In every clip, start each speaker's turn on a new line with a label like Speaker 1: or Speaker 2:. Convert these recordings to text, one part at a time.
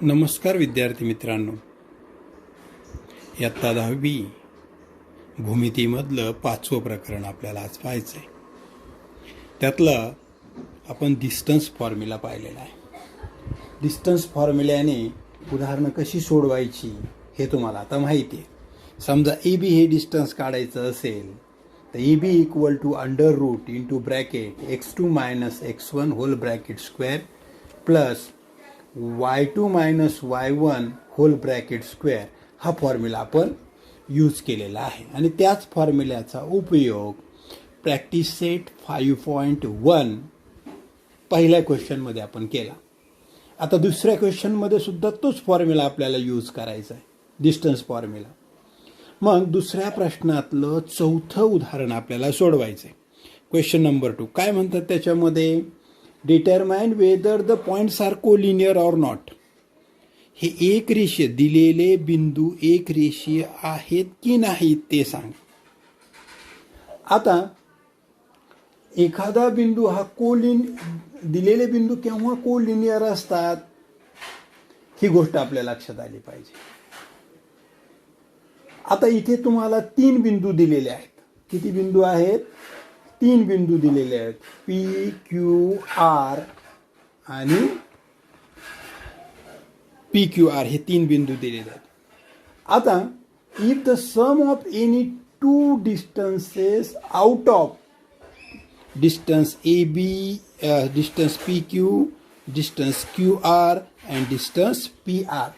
Speaker 1: नमस्कार विद्यार्थी मित्रांनो, इयत्ता 10वी भूमितीमधलं 5वं प्रकरण आपल्याला आज पाहायचं आहे. त्यातलं आपण डिस्टन्स फॉर्म्युला पाहिलेला आहे. डिस्टन्स फॉर्म्युल्याने उदाहरणं कशी सोडवायची हे तुम्हाला आता माहिती आहे. समजा ए बी हे डिस्टन्स काढायचं असेल तर A B equal to under root into bracket x2 minus x1 whole bracket square plus y2 minus y1 whole bracket square हा फॉर्म्युला आपण यूज केलेला आहे. आणि त्याच फॉर्म्युल्याचा उपयोग प्रॅक्टिस सेट 5.1 पहिल्या क्वेश्चनमध्ये आपण केला. आता दुसऱ्या क्वेश्चनमध्ये सुद्धा तोच फॉर्म्युला आपल्याला यूज करायचा आहे, डिस्टन्स फॉर्म्युला. मग दुसऱ्या प्रश्नातलं चौथं उदाहरण आपल्याला सोडवायचं आहे. क्वेश्चन नंबर 2 काय म्हणतात त्याच्यामध्ये, determine whether the points are collinear or not. हे एक रेषीय दिलेले बिंदू एक रेषीय आहेत की नाहीत ते सांग. आता एखादा बिंदू हा दिलेले बिंदू केव्हा कोलिनियर असतात ही गोष्ट आपल्या लक्षात आली पाहिजे. आता इथे तुम्हाला 3 बिंदू दिलेले आहेत. किती बिंदू आहेत? 3 बिंदू दिलेले आहेत, पी क्यू आर आणि पी क्यू आर हे 3 बिंदू दिलेले आहेत. आता if the sum of any 2 distances out of distance A B, distance P Q, distance Q R and distance P R,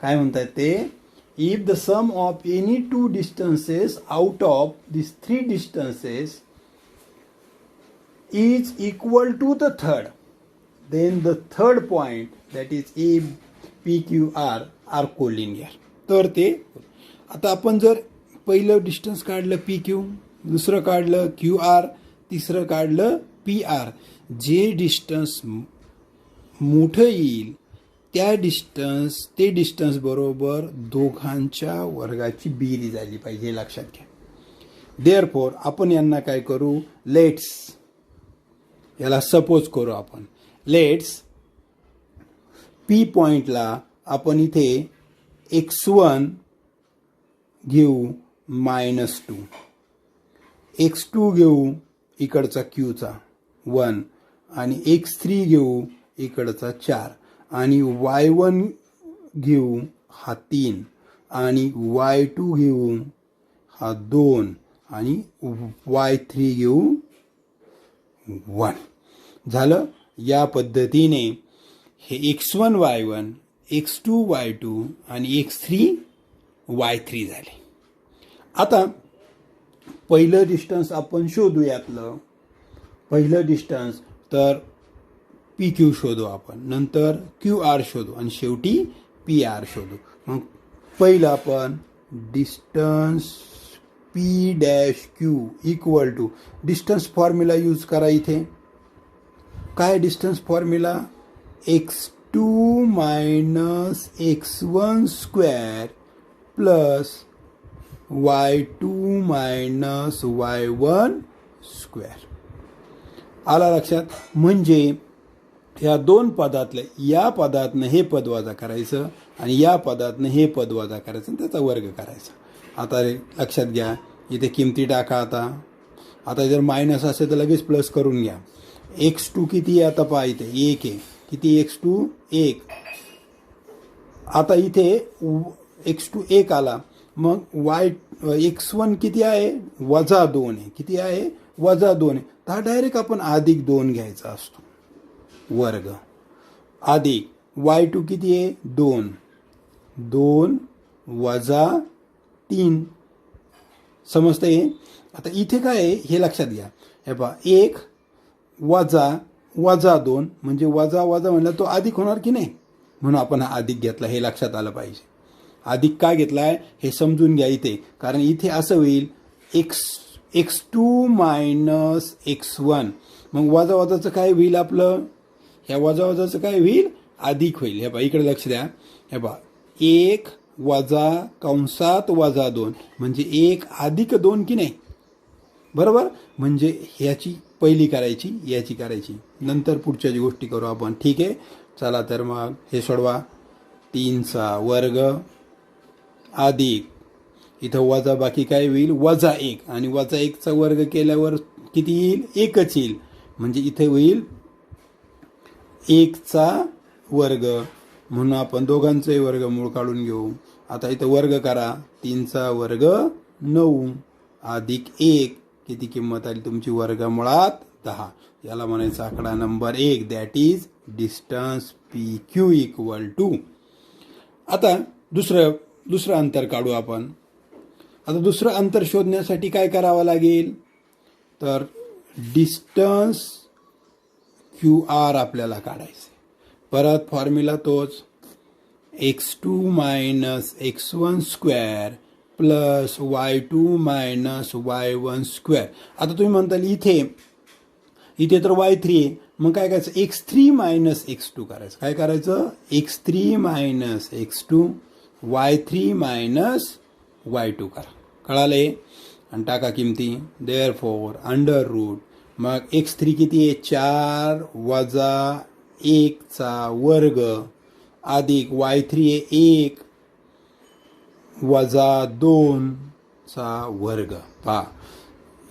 Speaker 1: काय म्हणतात ते, if the sum of any 2 distances out of these 3 distances is equal to the third, then the third point, that is A, P, Q, R are collinear. तर ते आता आपण जर पहिलं distance काढलं पी क्यू, दुसरं काढलं क्यू आर, तिसरं काढलं पी आर, जे डिस्टन्स मोठं येईल ते डिस्टन्स बरोबर दोघांच्या वर्गाची बेरीज झाली पाहिजे, हे लक्षात घ्या. देअरफॉर आपण यांना काय करू, याला सपोज करू आपण. लेट्स पी पॉइंटला आपण इथे x1 घेऊ -2, x2 घेऊ इकडचा क्यूचा 1 आणि x3 घेऊ इकडचा 4 आणि y1 घेऊ हा 3 आणि y2 घेऊ हा 2 आणि y3 घेऊ 1. झालं. या पद्धतीने हे x1 y1, x2 y2 आणि x3 y3 झाले. आता पहिलं डिस्टन्स आपण शोधू. यातलं पहिलं डिस्टन्स तर पी क्यू शोधू आपण, नंतर क्यू आर शोधू आणि शेवटी पी आर शोधू. मग पहिलं आपण distance P dash Q equal to distance formula use करा. इथे काय distance formula, x2 minus x1 square plus y2 minus y1 square. आला लक्षात. म्हणजे या 2 पदातले या पदातनं हे पद वजा करायचं आणि या पदातनं हे पद वजा करायचं आणि त्याचा वर्ग करायचा. आता लक्षात घ्या, इथे किमती टाका. आता जर मायनस असेल तर लगेच प्लस करून घ्या. x2 किती आहे आता पहा, इथे 1 आहे. किती x2? 1. आता इथे x2 1 आला. मग x1 किती आहे? -2 आहे. किती आहे? -2 आहे. तर हा डायरेक्ट आपण +2 घ्यायचा असतो, वर्ग अधिक y2 किती आहे? 2 वजा 3. समजतंय? आता इथे काय आहे हे लक्षात घ्या. हे पहा, 1 वजा 2 म्हणजे वजा म्हणलं तो अधिक होणार की नाही, म्हणून आपण हा अधिक घेतला, हे लक्षात आलं पाहिजे. अधिक का घेतलाय हे समजून घ्या इथे, कारण इथे असं होईल x2 मायनस x1, मग वजाचं काय होईल आपलं, ह्या वजाचं काय होईल, अधिक होईल. हे पहा इकडे लक्ष द्या. हे पहा 1 वजा कंसात -2 म्हणजे 1 अधिक 2 की नाही. बरोबर. म्हणजे ह्याची पहिली करायची, याची करायची, नंतर पुढच्या गोष्टी करू आपण. ठीक आहे. चला तर मग हे सोडवा. 3चा वर्ग अधिक इथं वजा बाकी काय होईल, -1 आणि -1चा वर्ग केल्यावर किती येईल, 1च येईल. म्हणजे इथे होईल 1चा वर्ग. म्हणून आपण दोघांचंही वर्गमूळ काढून घेऊ. आता इथं वर्ग करा. 3चा वर्ग 9 अधिक 1 किती किंमत आली तुमची, वर्गमुळात 10. याला म्हणायचं आकडा number 1, that is distance PQ equal to. आता दुसरं अंतर काढू आपण. आता दुसरं अंतर शोधण्यासाठी काय करावं लागेल, तर डिस्टन्स QR आपल्याला काढायचं. परत फॉर्म्युला तोच, x2 minus x1 square plus y2 minus y1 square. आता तुम्ही म्हणताल इथे तर y3 आहे, मग काय करायचं, x3 मायनस x2 करायचं. काय करायचं, x3 minus x2 y3 minus y2 करा. कळाले. आणि टाका किमती. देअरफॉर अंडर रूट, मग x3 किती आहे, 4 वजा 1चा वर्ग अधिक y3 आहे 1 वजा 2चा वर्ग. पहा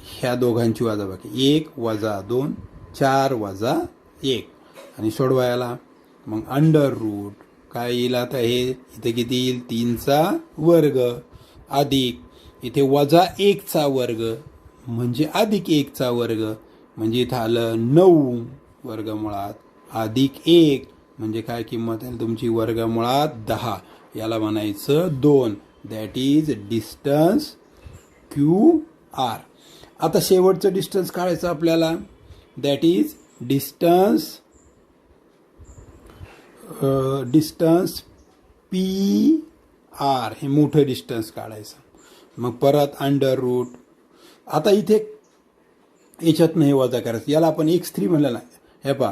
Speaker 1: ह्या दोघांची वजाबाकी, 1 वजा 2, 4 वजा 1 आणि सोडवायला मग अंडर रूट काय येईल, आता हे इथे किती येईल, 3चा वर्ग अधिक इथे वजा 1चा वर्ग म्हणजे अधिक 1चा वर्ग, म्हणजे इथं आलं 9 वर्गमुळात अधिक 1 म्हणजे काय किंमत आहे तुमची, वर्गमुळात 10. याला म्हणायचं 2, दॅट इज डिस्टन्स QR. आता शेवटचं डिस्टन्स काढायचं आपल्याला, दॅट इज डिस्टन्स PR. हे मोठं डिस्टन्स काढायचं. मग परत अंडर रूट. आता इथे याच्यातनं हे वजा करायचं, याला आपण x3 म्हणलं ना. हे पहा,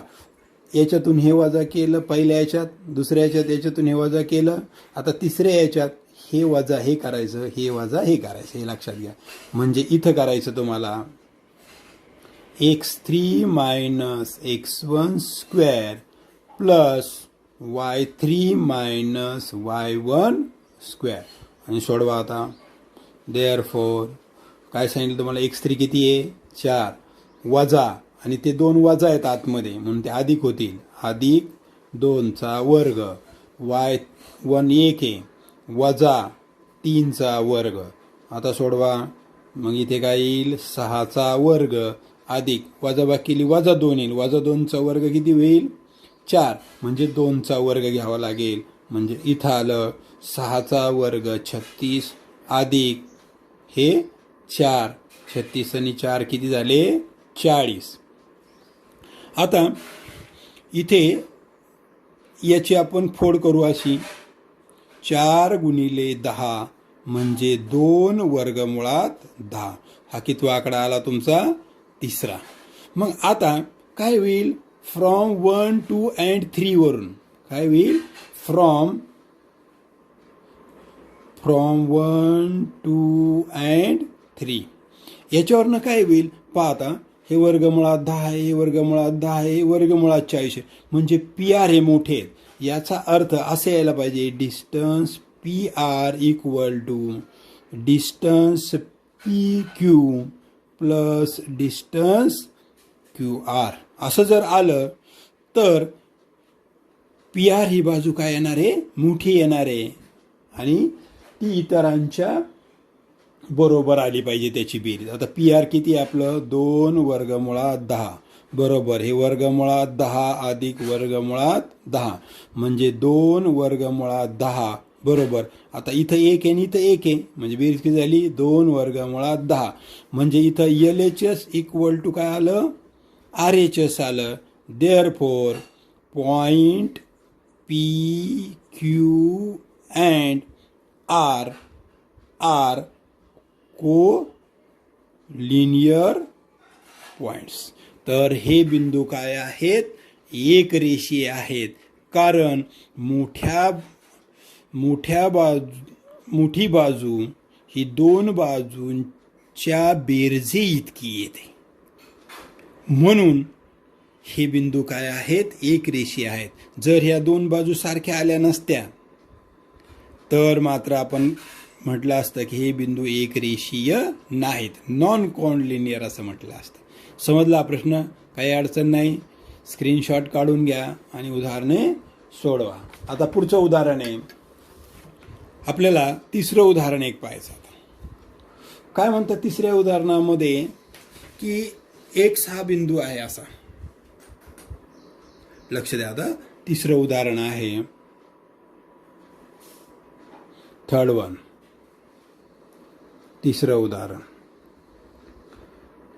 Speaker 1: याच्यातून हे वजा केलं पहिल्या याच्यात, दुसऱ्या याच्यातून हे वजा केलं. आता तिसऱ्या याच्यात हे वजा हे करायचं, हे वजा हे करायचं, हे लक्षात घ्या. म्हणजे इथं करायचं तुम्हाला x3 minus x1 square plus y3 minus y1 square आणि सोडवा आता. देअरफॉर काय सांगितलं तुम्हाला, x3 किती आहे, 4 वजा आणि ते 2 वजा आहेत आतमध्ये म्हणून ते अधिक होतील, अधिक 2चा वर्ग, y1 1 आहे वजा 3चा वर्ग. आता सोडवा. मग इथे काय येईल, 6चा वर्ग अधिक वजाबाकी केली वजा 2 येईल, वजा 2चा वर्ग किती होईल, 4 म्हणजे 2चा वर्ग घ्यावा लागेल. म्हणजे इथं आलं 6चा वर्ग 36 अधिक हे 4, 36 आणि 4 किती झाले, 40. आता इथे याची आपण फोड करू अशी, 4 गुणिले 10 म्हणजे 2 वर्गमुळात 10. हा कितवा आकडा आला तुमचा, तिसरा. मग आता काय होईल, फ्रॉम 1, 2 and 3 वरून काय होईल, फ्रॉम 1, 2 and 3 याच्यावरनं काय होईल, पहा आता हे वर्गमुळात 10 आहे, हे वर्गमुळात 10 आहे, हे वर्गमुळात 40 आहे. म्हणजे PR हे मोठे आहेत. याचा अर्थ असं यायला पाहिजे, distance PR equal to distance PQ plus distance QR. असं जर आलं तर PR ही बाजू काय येणार आहे, मोठी येणार आहे आणि ती इतरांच्या बरोबर आली पाहिजे त्याची बेरीज. आता PR किती आहे आपलं, 2 वर्गमुळात 10 बरोबर हे वर्गमुळात 10 अधिक वर्गमुळात 10 म्हणजे 2 वर्गमुळात 10 बरोबर. आता इथं 1 आहे आणि इथं 1 आहे म्हणजे बेरीज किती झाली, 2 वर्गमुळात 10 म्हणजे इथं LHS इक्वल टू काय आलं, RHS आलं. Therefore point PQ and R are collinear points. तर हे बिंदू काय आहेत, एक रेषीय आहेत. कारण मोठी बाजू ही 2 बाजू च्या बेरजे इतकी येते. म्हणून हे बिंदू काय आहेत, एक रेषीय आहेत. जर ह्या दोन बाजू सारख्या आल्या नसत्या तर मात्र आपण म्हटलं असतं की हे बिंदू एक रेषीय नाहीत, नॉन कॉनलिनियर असं म्हटलं असतं. समजला हा प्रश्न? काही अडचण नाही. स्क्रीनशॉट काढून घ्या आणि उदाहरणे सोडवा. आता पुढचं उदाहरण आहे, आपल्याला तिसरं उदाहरण एक पाहायचं. काय म्हणतात तिसऱ्या उदाहरणामध्ये की एक्स हा बिंदू आहे असा. लक्ष द्या. आता तिसरं उदाहरण आहे, थर्ड वन. तिसरं उदाहरण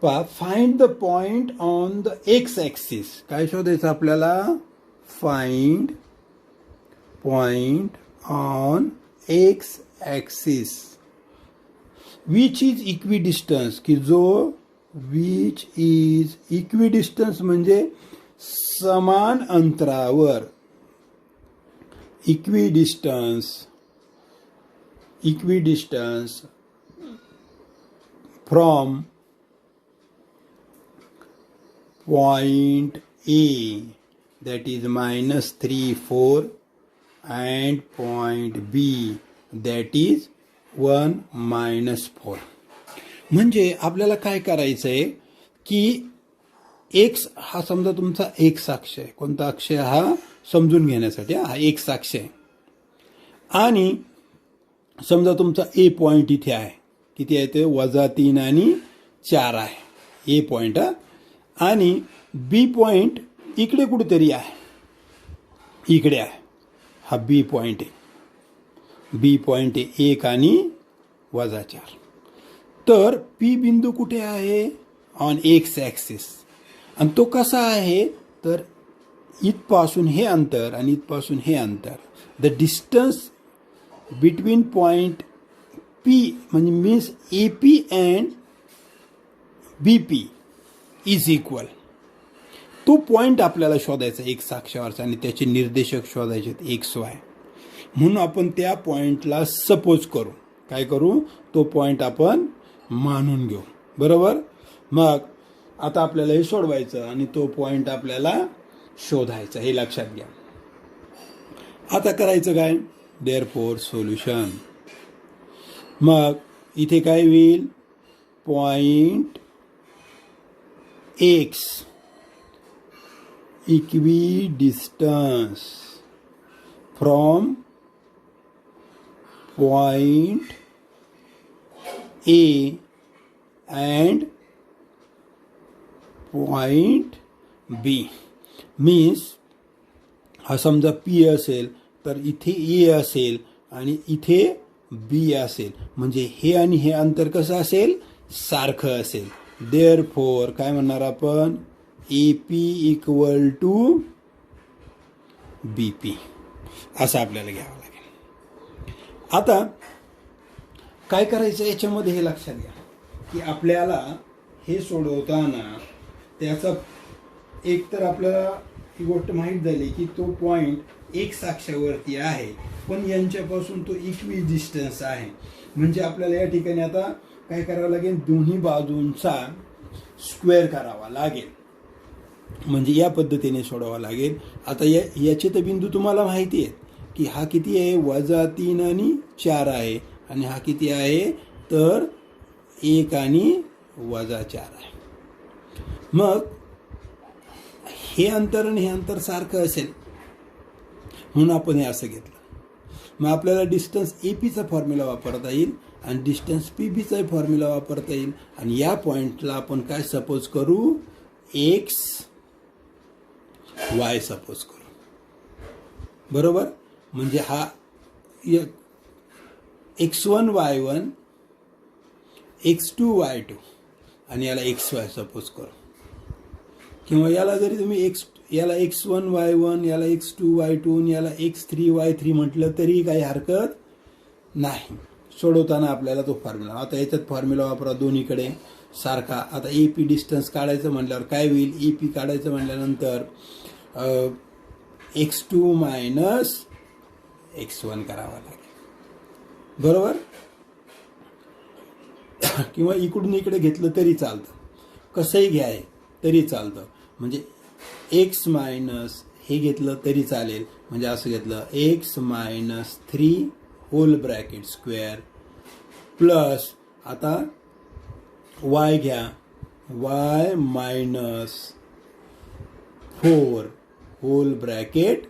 Speaker 1: पहा. Find the point on the x axis. काय शोधायचं आपल्याला? Find point on x axis which is equidistance. की जो विच इज इक्विडिस्टन्स म्हणजे समान अंतरावर. Equidistance from point A, that is -3, 4, and point B, that is 1, -4. म्हणजे आपल्याला काय करायचं आहे की एक्स हा समजा तुमचा एक्स अक्ष आहे. कोणता अक्ष आहे हा समजून घेण्यासाठी? हा एक्स अक्ष आहे. आणि समजा तुमचा ए पॉइंट इथे आहे. किती आहे ते? -3 आणि 4 आहे ए पॉइंट. आणि बी पॉइंट इकडे कुठेतरी आहे, इकडे आहे. हा बी पॉइंट आहे. बी पॉइंट आहे 1 आणि -4. तर पी बिंदू कुठे आहे? On x axis. आणि तो कसा आहे? तर इथपासून हे अंतर आणि इथपासून हे अंतर. The distance between point P म्हणजे means A P and B P is equal. तो पॉइंट आपल्याला शोधायचा एक्स अक्षावरचा आणि त्याचे निर्देशक शोधायचे एक्स वाय. म्हणून आपण त्या पॉइंटला सपोज करू. काय करू? तो पॉइंट आपण मानून घेऊ. बरोबर? मग आता आपल्याला हे सोडवायचं आणि तो पॉइंट आपल्याला शोधायचा. हे लक्षात घ्या. आता करायचं काय? Therefore solution. मग इथे काय होईल? Point x equidistance from point A and point B. Means हा समजा पी असेल तर इथे ए असेल आणि इथे बी असेल. म्हणजे हे आणि हे अंतर कसं असेल? सारखं असेल. देअरफॉर काय म्हणणार आपण? A P equal to B P असं आपल्याला घ्यावं लागेल. आता काय करायचं याच्यामध्ये हे लक्षात घ्या की आपल्याला हे सोडवताना त्याचा एक तर आपल्याला ही गोष्ट माहीत झाली की तो पॉइंट एक्स अक्षावरती आहे, पण यांच्यापासून तो इक्विडिस्टन्स आहे. म्हणजे आपल्याला या ठिकाणी आता काय करावं लागेल? दोन्ही बाजूंचा स्क्वेअर करावा लागेल. म्हणजे या पद्धतीने सोडवावं लागेल. आता याचे तर बिंदू तुम्हाला माहिती आहेत की हा किती आहे? -3 आणि 4 आहे. आणि हा किती आहे? तर 1 आणि -4 आहे. मग हे अंतर आणि हे अंतर सारखं असेल म्हणून आपण हे असं घेतलं. मग आपल्याला डिस्टन्स ए पीचा फॉर्म्युला वापरता येईल आणि डिस्टन्स पी बीचा फॉर्म्युला वापरता येईल. आणि या पॉइंटला आपण काय सपोज करू? एक्स वाय सपोज करू. बरोबर? म्हणजे हा x1 y1 x2 y2 आणि याला xy सपोज करू. किंवा याला जरी तुम्ही याला x1 y1 याला x2 y2 याला x3 y3 म्हटलं तरी काही हरकत नाही. सोडवताना आपल्याला तो फॉर्म्युला. आता याच्यात फॉर्म्युला वापरा दोन्हीकडे सारखा. आता ए पी डिस्टन्स काढायचं म्हटल्यावर काय होईल? ए पी काढायचं म्हटल्यानंतर x2 मायनस x1 करावा लागेल. बरोबर? किंवा इकडून इकडे घेतलं तरी चालतं, कसंही घ्याय तरी चालतं. म्हणजे एक्स मायनस हे घेतलं तरी चालेल. म्हणजे असं घेतलं x minus 3 whole bracket square plus आता वाय घ्या, y minus 4 whole bracket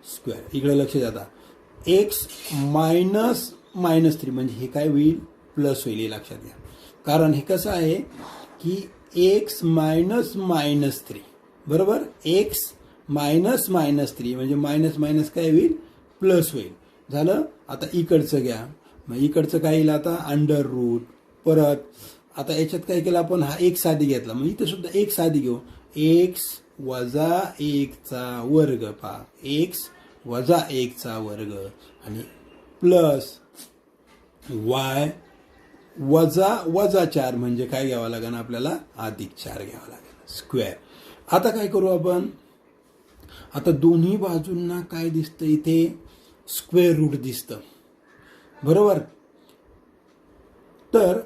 Speaker 1: square. इकडे लक्ष द्या, आता एक्स मायनस -3 म्हणजे हे काय होईल, प्लस होईल, हे लक्षात घ्या. कारण हे कसं आहे की एक्स मायनस -3 बरोबर, एक्स मायनस -3 म्हणजे मायनस मायनस काय होईल, प्लस होईल. झालं. आता इकडचं घ्या, मग इकडचं काय येईल आता अंडर रूट. परत आता याच्यात काय केलं आपण, हा एक साधी घेतला, मग इथं सुद्धा एक साधी घेऊ, एक्स वजा 1चा वर्ग. पहा, एक्स वजा 1चा वर्ग आणि प्लस वाय वजा 4 म्हणजे काय घ्यावं लागेल आपल्याला, अधिक 4 घ्यावं लागेल स्क्वेअर. आता काय करू आपण, आता दोन्ही बाजूंना काय दिसतं, इथे स्क्वेअर रूट दिसतं बरोबर. तर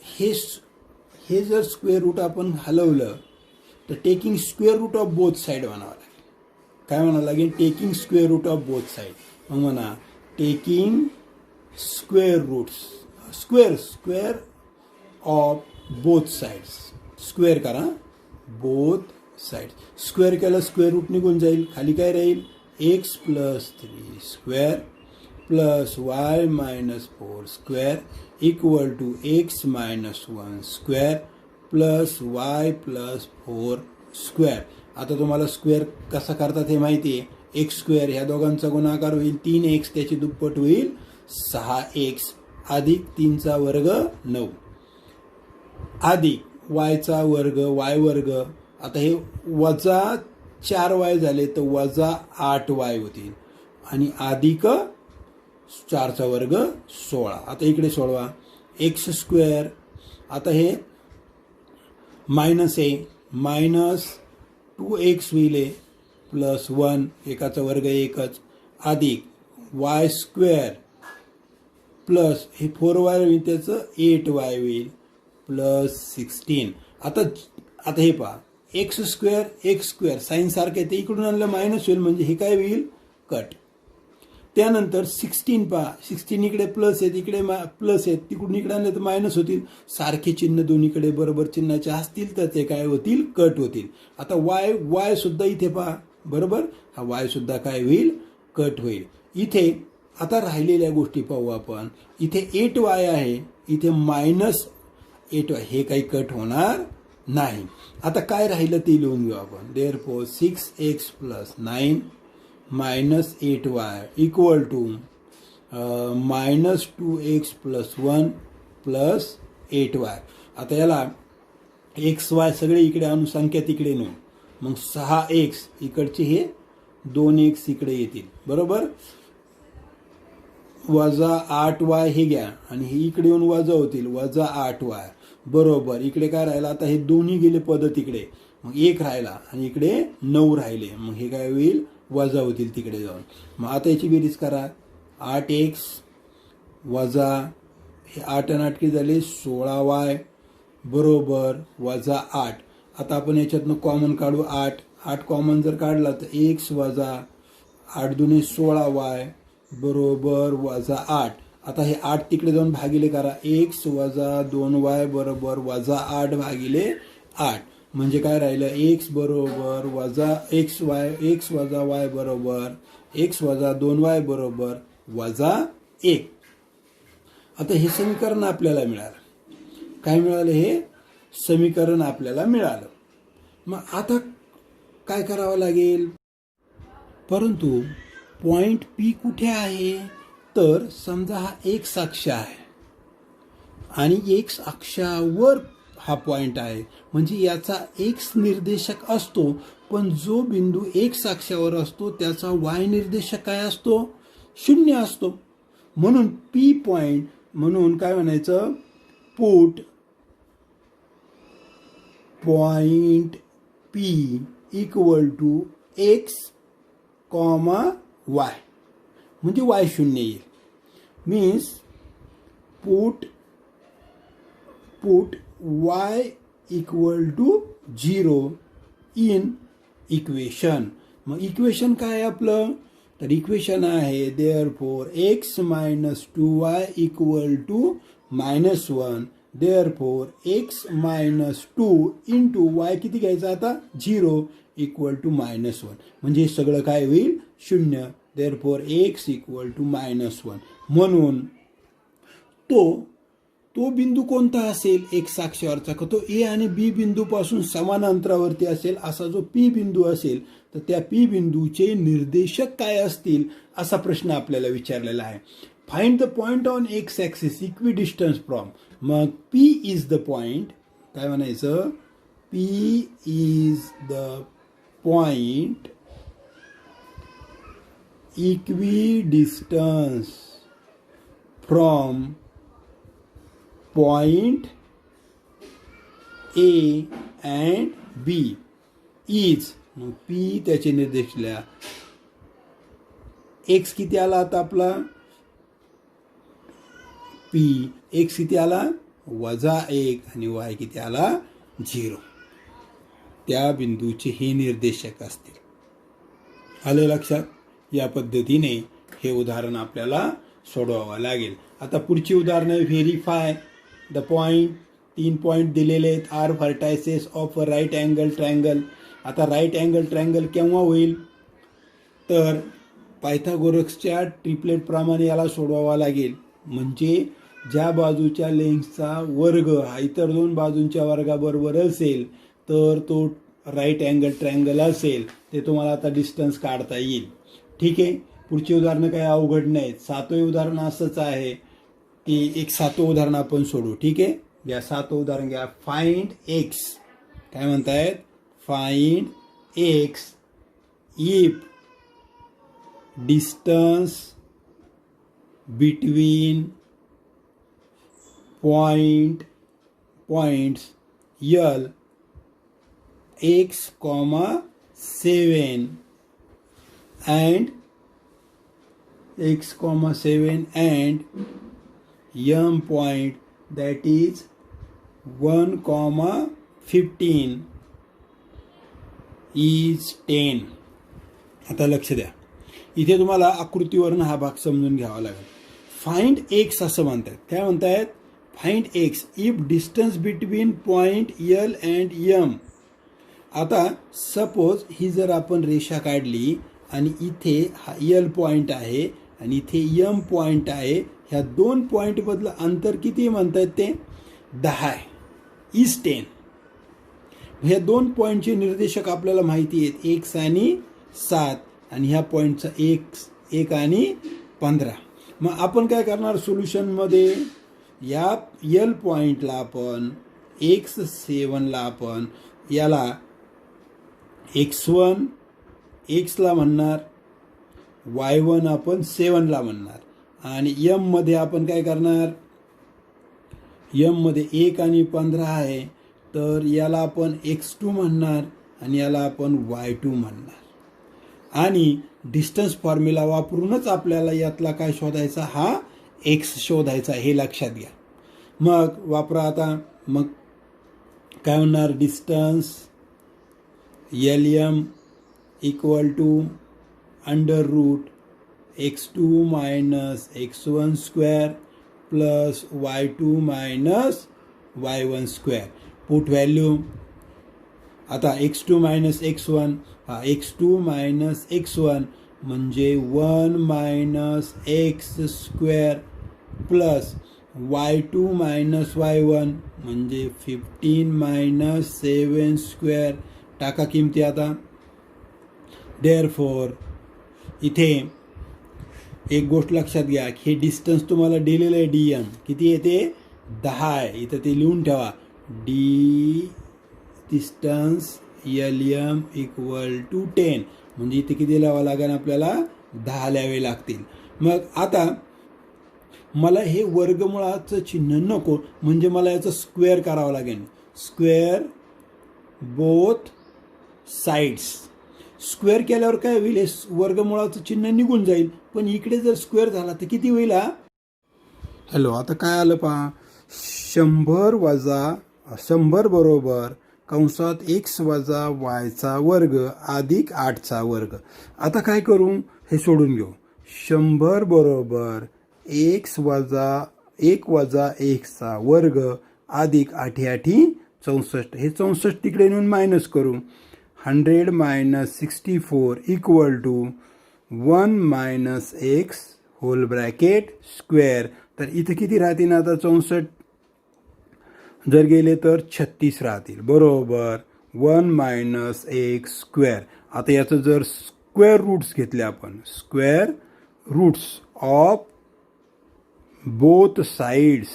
Speaker 1: हे जर स्क्वेअर रूट आपण हलवलं तर taking square root of both side म्हणावं लागेल. काय म्हणावं लागेल, taking square root of both side. मग म्हणा taking square roots, square of both sides. Square करा बोथ साइड. स्क्वेअर केलं स्क्वेअर रूट निघून जाईल, खाली काय राहील, x plus 3 square plus y minus 4 square equal to x minus 1 square plus y plus 4 square. आता तुम्हाला स्क्वेअर कसा करतात हे माहिती आहे. एक्स स्क्वेअर ह्या दोघांचा गुणाकार होईल 3x, त्याची दुप्पट होईल 6x अधिक 3चा वर्ग 9 अधिक वायचा वर्ग y वर्ग. आता हे वजा 4y झाले तर वजा 8y होतील आणि अधिक 4चा वर्ग 16. आता इकडे सोडवा, एक्स स्क्वेअर, आता हे मायनस आहे, मायनस 2x होईल प्लस 1, एकाचा वर्ग एकच, अधिक वाय स्क्वेअर प्लस हे 4y होईल, त्याचं 8y होईल प्लस 16. आता हे पहा, एक्स स्क्वेअर साईन सारखं ते इकडून आणलं मायनस होईल म्हणजे हे काय होईल, कट. त्यानंतर 16 पहा, 16 इकडे प्लस आहेत, इकडे प्लस आहेत, तिकडून इकडे आणले तर मायनस होतील. सारखे चिन्ह दोन्हीकडे बरोबर चिन्हाचे असतील तर ते काय होतील, कट होतील. आता वाय सुद्धा इथे पहा बरोबर, हा वाय सुद्धा काय होईल, कट होईल. इथे आता राहिलेल्या गोष्टी पाहू आपण. इथे 8y आहे, इथे मायनस 8y, हे काही कट होणार नाही. आता काय राहिलं ते लिहून घेऊ आपण. Therefore 6x plus 9 minus 8y equal to minus 2x plus 1 plus 8y. आता याला एक्स वाय सगळे इकडे आणून संख्या तिकडे नेऊ, मग 6x इकडचे हे 2x इकडे येतील बरोबर, वजा 8y हे घ्या आणि हे इकडे येऊन वजा होतील, वजा 8y बरोबर. इकडे काय राहिलं, आता हे दोन्ही गेले पद तिकडे, मग 1 राहिला आणि इकडे 9 राहिले, मग हे काय होईल, वजा होतील तिकडे जाऊन. मग आता याची बेरीज करा, 8x वजा हे 8 आणि 8 किती झाले 16y बरोबर वजा 8. आता आपण याच्यातनं कॉमन काढू, 8 कॉमन जर काढला तर x वजा 8 दुने 16y बरोबर वजा 8. आता हे 8 तिकडे जाऊन भागिले करा, x वजा 2y बरोबर वजा 8 भागिले 8 म्हणजे काय राहिलं, x बरोबर वजा x वजा y बरोबर x वजा 2y बरोबर वजा 1. आता हे समीकरण आपल्याला मिळालं. काय मिळालं, हे समीकरण आपल्याला मिळालं. मग आता काय करावं लागेल, परंतु पॉइंट P कुठे आहे, तर समजा हा एक्स अक्ष आहे आणि एक्स अक्षावर हा पॉइंट आहे, म्हणजे याचा एक्स निर्देशक असतो, पण जो बिंदू एक्स अक्षावर असतो त्याचा वाय निर्देशक काय असतो, 0 असतो. म्हणून P पॉइंट, म्हणून काय म्हणायचं, put point P equal to x comma y, म्हणजे y 0 येईल. Means put put y equal to 0 in equation. मग इक्वेशन काय आहे आपलं, तर इक्वेशन आहे therefore x minus 2y equal to -1. Therefore x minus 2 into y किती घ्यायचं आता 0 इक्वल टू -1. म्हणजे सगळं काय होईल 0. Therefore x equal to -1. म्हणून तो बिंदू कोणता असेल एक्स अक्षावरचा, तो ए आणि बी बिंदूपासून समान अंतरावरती असेल. असा जो पी बिंदू असेल तर त्या पी बिंदूचे निर्देशक काय असतील असा प्रश्न आपल्याला विचारलेला आहे. Find the point on x axis equidistance from. मग पी इज द पॉइंट, काय म्हणायचं, P is the point equidistance from point A and B is. पी त्याचे निर्देश लिहा. एक्स किती आला आता आपला, पी एक्स किती आला -1 आणि वाय किती आला 0. त्या बिंदूचे हे निर्देशक असतील. आलं लक्षात. या पद्धतीने हे उदाहरण आपल्याला सोडवावं लागेल. आता पुढची उदाहरणं, व्हेरीफाय द पॉइंट. 3 पॉइंट दिलेले आहेत. Are vertices of a right angle triangle. आता राईट अँगल ट्रायंगल केव्हा होईल, तर पायथागोरसच्या ट्रिपलेट प्रमाणे याला सोडवावा लागेल. म्हणजे ज्या बाजूच्या लेंग्थचा वर्ग हा इतर 2 बाजूंच्या वर्गाबरोबर असेल तर तो राईट अँगल ट्रायंगल असेल. ते तुम्हाला आता डिस्टन्स काढता येईल. ठीक आहे. पुढची उदाहरणं काही अवघड नाहीत. 7वं उदाहरण असंच आहे की एक 7वं उदाहरण आपण सोडू. ठीक आहे. या 7वं उदाहरण घ्या. Find x. काय म्हणतायत, find x if distance between points L x, 7 and x, 7 and m point that is 1, 15 is 10. आता लक्ष द्या, इथे तुम्हाला आकृतीवरून हा भाग समजून घ्यावा लागेल. फाइंड एक्स असं म्हणतात. काय म्हणतायत, find x if distance between point L and M. आता सपोज ही जर आपण रेषा काढली आणि इथे हा एल पॉइंट आहे आणि इथे एम पॉइंट आहे, ह्या 2 पॉइंटमधलं अंतर किती म्हणतात ते 10 आहे, इज 10. ह्या 2 पॉइंटचे निर्देशक आपल्याला माहिती आहेत, x आणि 7 आणि ह्या पॉइंटचा 1 आणि 15. मग आपण काय करणार सोल्युशनमध्ये, या एल पॉइंटला आपण x7ला आपण याला x1 एक्सला म्हणणार, y1 आपण 7ला म्हणणार आणि m मध्ये आपण काय करणार, m मध्ये 1 आणि 15 आहे तर याला आपण x2 म्हणणार आणि याला आपण y2 म्हणणार. आणि डिस्टन्स फॉर्म्युला वापरूनच आपल्याला यातला काय शोधायचा, हा x शोधायचा, हे लक्षात घ्या. मग वापरा आता. मग काय होणार, distance LM equal to under root x2 minus x1 square plus y2 minus y1 square. Put value आता x2 मायनस x1, हा x2 मायनस x1 म्हणजे 1 minus x square plus y2 minus y1 म्हणजे 15 मायनस 7 स्क्वेअर. टाका किमती आता. Therefore इथे एक गोष्ट लक्षात घ्या, हे डिस्टन्स तुम्हाला दिलेलं आहे DM किती येते 10 आहे. इथं ते लिहून ठेवा, D distance LM equal to 10. म्हणजे इथे किती लिहावं लागेल आपल्याला, 10 लिहावे लागतील. मग आता मला हे वर्गमुळाचं चिन्ह नको, म्हणजे मला याचं स्क्वेअर करावं लागेल. Square both sides. स्क्वेअर केल्यावर काय होईल, हे वर्गमुळाचं चिन्ह निघून जाईल. पण इकडे जर स्क्वेअर झाला तर किती होईल, हा हॅलो आता काय आलं पहा, 100 बरोबर कंसात x वजा yचा वर्ग अधिक 8चा वर्ग. आता काय करू, हे सोडून घेऊ. 100 बरोबर 1 वजा 1 चा वर्ग अधिक 8 64. हे 64 तिकडे नेऊन मायनस करू. 100 minus 64 equal to 1 minus x whole bracket square. तर इथं किती राहतील आता 64 जर गेले तर 36 राहतील बरोबर 1 मायनस एक्स स्क्वेअर. आता याचं जर स्क्वेअर रूट्स घेतले आपण, square roots of both sides,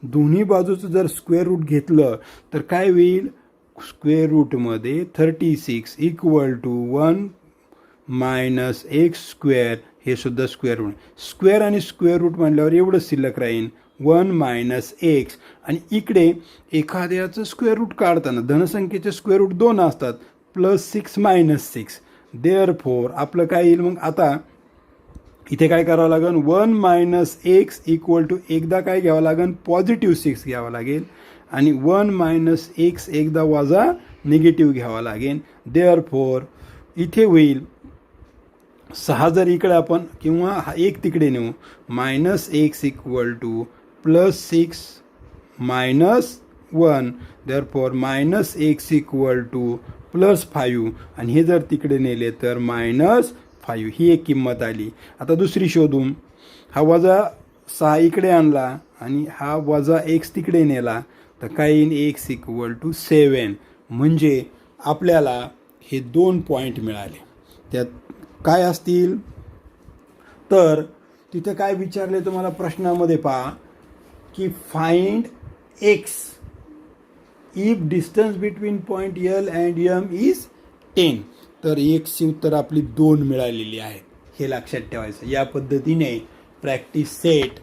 Speaker 1: दोन्ही बाजूचं जर स्क्वेअर रूट घेतलं तर काय होईल, स्क्वेअर रूटमध्ये 36 equal to 1 minus X square. हे सुद्धा स्क्वेअर रूट, स्क्वेअर आणि स्क्वेअर रूट म्हणल्यावर एवढंच शिल्लक राहील 1 मायनस एक्स. आणि इकडे एखाद्याचं स्क्वेअर रूट काढताना धनसंख्येचे स्क्वेअर रूट 2 असतात, +6 मायनस 6. देअरफोर आपलं काय येईल मग, आता इथे काय करावं लागेल, 1 मायनस एक्स इक्वल टू एकदा काय घ्यावं लागेल, +6 घ्यावं लागेल आणि 1 मायनस एक्स एकदा वजा निगेटिव्ह घ्यावा लागेल. देअरफोर इथे होईल 6 जर इकडे आपण किंवा हा 1 तिकडे नेऊ, minus x equal to +6 minus 1. Therefore minus x equal to +5 आणि हे जर तिकडे नेले तर -5. ही एक किंमत आली. आता दुसरी शोधू. हा वजा 6 इकडे आणला आणि हा वजा एक्स तिकडे नेला तर काय येईल, एक्स इक्वल टू 7. म्हणजे आपल्याला हे 2 पॉईंट मिळाले. त्यात काय असतील तर तिथे काय विचारले तुम्हाला प्रश्नामध्ये, पहा की find x if distance between point L and M is 10. तर एक्सची उत्तर आपली 2 मिळालेली आहेत. हे लक्षात ठेवायचं. या पद्धतीने प्रॅक्टिस सेट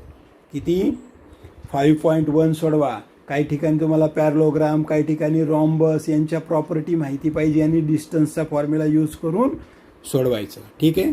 Speaker 1: किती 5.1 सोडवा. काही ठिकाणी तुम्हाला पॅरलोग्राम, काही ठिकाणी रॉम्बस यांच्या प्रॉपर्टी माहिती पाहिजे आणि डिस्टन्सचा फॉर्म्युला यूज करून सोडवायचं. ठीक आहे.